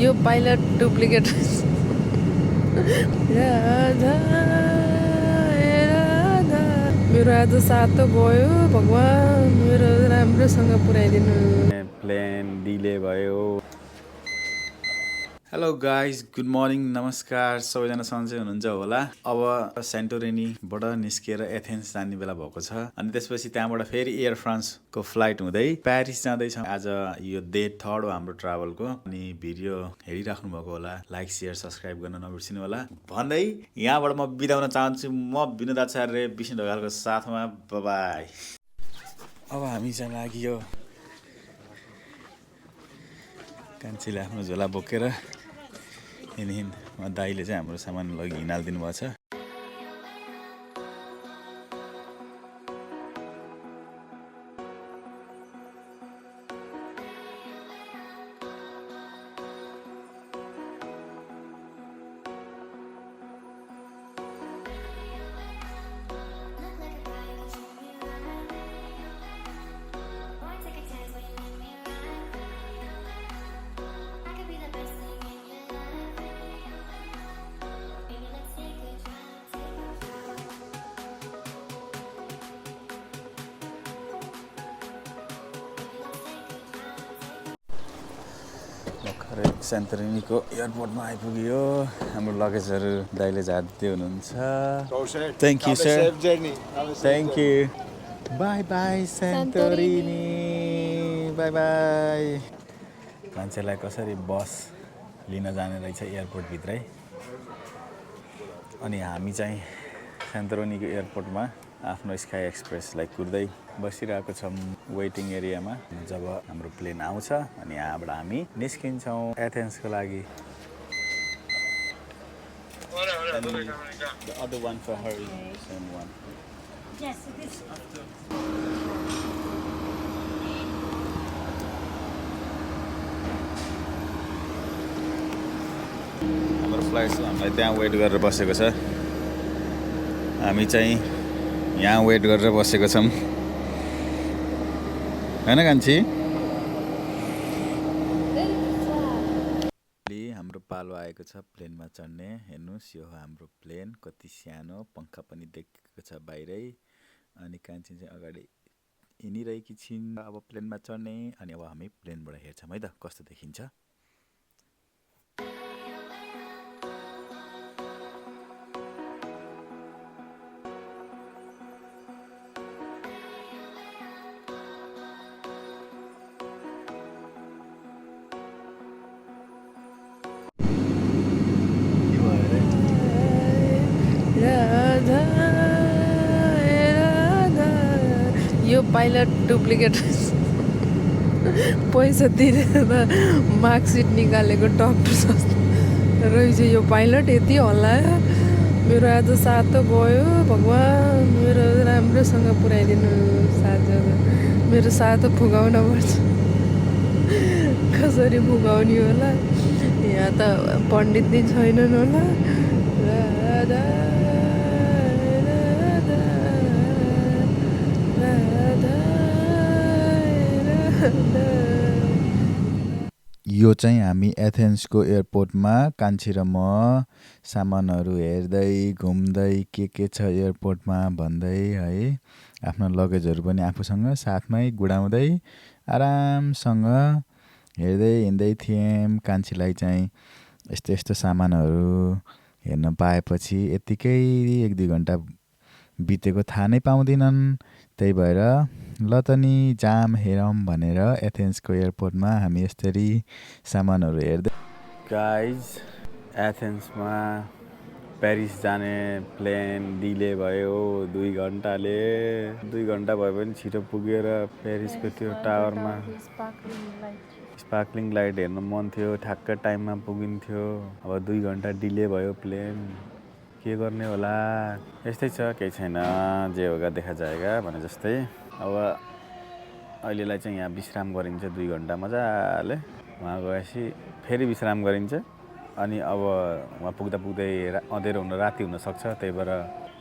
यो pilot duplicate Radha Radha मेरो आज सातो गयो भगवान मेरो राम्रोसँग पुर्याइदिनु प्लेन डिले भयो। हेलो गाइज, गुड मर्निङ, नमस्कार। सबैजना सन्चै हुनुहुन्छ होला। अब सेन्टोरिनीबाट निस्किएर एथेन्स जाने बेला भएको छ अनि त्यसपछि त्यहाँबाट फेरि एयर फ्रान्सको फ्लाइट हुँदै प्यारिस जाँदैछौँ। आज यो डे 3 हो हाम्रो ट्राभलको। अनि भिडियो हेरिराख्नु भएको होला, लाइक शेयर सब्सक्राइब गर्न नबिर्सिनु होला भन्दै यहाँबाट म बिदाउन चाहन्छु। म विनोद आचार्य विष्णु ढकालको साथमा। बाई। अब हामी चाहिँ लाग्यो कान्छीले आफ्नो झोला बोकेर हिँड दाइले चाहिँ हाम्रो सामान लगी हिँडालिदिनु भएको छ। भर्खरै सेन्टोरिनीको एयरपोर्टमा आइपुग्यो। हाम्रो लगेजहरू दाइले झार्दै हुनुहुन्छ। Thank you sir, thank you. Bye bye Santorini, bye bye. मान्छेलाई कसरी बस लिन जाने रहेछ एयरपोर्टभित्रै। अनि हामी चाहिँ सेन्टोरिनीको एयरपोर्टमा आफ्नो स्काई एक्सप्रेसलाई कुर्दै बसिरहेको छौँ वेटिङ एरियामा। जब हाम्रो प्लेन आउँछ अनि यहाँबाट हामी निस्किन्छौँ एथेन्सको लागि। The other one for her is the same one. Yes, it is. हाम्रो फ्लाइट हामीलाई त्यहाँ वेट गरेर बसेको छ। हामी चाहिँ यहाँ वेट गरेर बसेको छौँ, होइन कान्छी? हाम्रो पालो आएको छ प्लेनमा चढ्ने। हेर्नुहोस्, यो हाम्रो प्लेन कति सानो, पङ्खा पनि देखेको छ बाहिरै। अनि कान्छी चाहिँ अगाडि हिँडिरहेकी छिन् अब प्लेनमा चढ्ने। अनि अब हामी प्लेनबाट हेर्छौँ है त कस्तो देखिन्छ। राधा राधा यो पाइलट डुप्लिकेट पैसा तिरेर मार्कसिट निकालेको डक्टर जस्तो रहेछ यो पाइलट। यति हल्लायो मेरो आज सातो गयो भगवान मेरो राम्रोसँग पुर्याइदिनु साथी। मेरो सातो फुगाउन पर्छ, कसरी फुगाउने होला। यहाँ त पण्डित नि छैनन् होला। राधा राधा राधा राधा। यो चाहिँ हामी एथेन्सको एयरपोर्टमा कान्छी र म सामानहरू हेर्दै घुम्दै के छ एयरपोर्टमा भन्दै है। आफ्नो लगेजहरू पनि आफूसँग साथमै गुडाउँदै आरामसँग हेर्दै हिँड्दै थियौँ। कान्छीलाई चाहिँ यस्तो यस्तो सामानहरू हेर्न पाएपछि यत्तिकै 1-2 घन्टा बितेको थाहा नै पाउँदिनन्। त्यही भएर ल त नि जाम हेरौँ भनेर एथेन्सको एयरपोर्टमा हामी यसरी सामानहरू हेर्दै। गाइज, एथेन्समा प्यारिस जाने प्लेन डिले भयो 2 घन्टाले। 2 घन्टा भयो भने छिटो पुगेर प्यारिसको त्यो टावरमा स्पार्कलिङ लाइट हेर्न मन थियो। ठ्याक्क टाइममा पुगिन्थ्यो। अब 2 घन्टा डिले भयो प्लेन। के गर्ने होला। यस्तै छ, केही छैन, जे होगा देखा जाएगा भने जस्तै। अब अहिलेलाई चाहिँ यहाँ विश्राम गरिन्छ 2 घन्टा मजाले। वहाँ गएपछि फेरि विश्राम गरिन्छ। अनि अब वहाँ पुग्दा पुग्दै अँधेरो हुन राति हुनसक्छ। त्यही भएर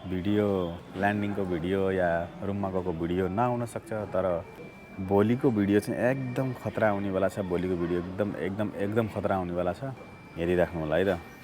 भिडियो ल्यान्डिङको भिडियो या रुममा गएको भिडियो नआउन सक्छ। तर भोलिको भिडियो चाहिँ एकदम खतरा हुनेवाला छ। भोलिको भिडियो एकदम एकदम एकदम खतरा हुनेवाला छ। हेरिराख्नु होला है त।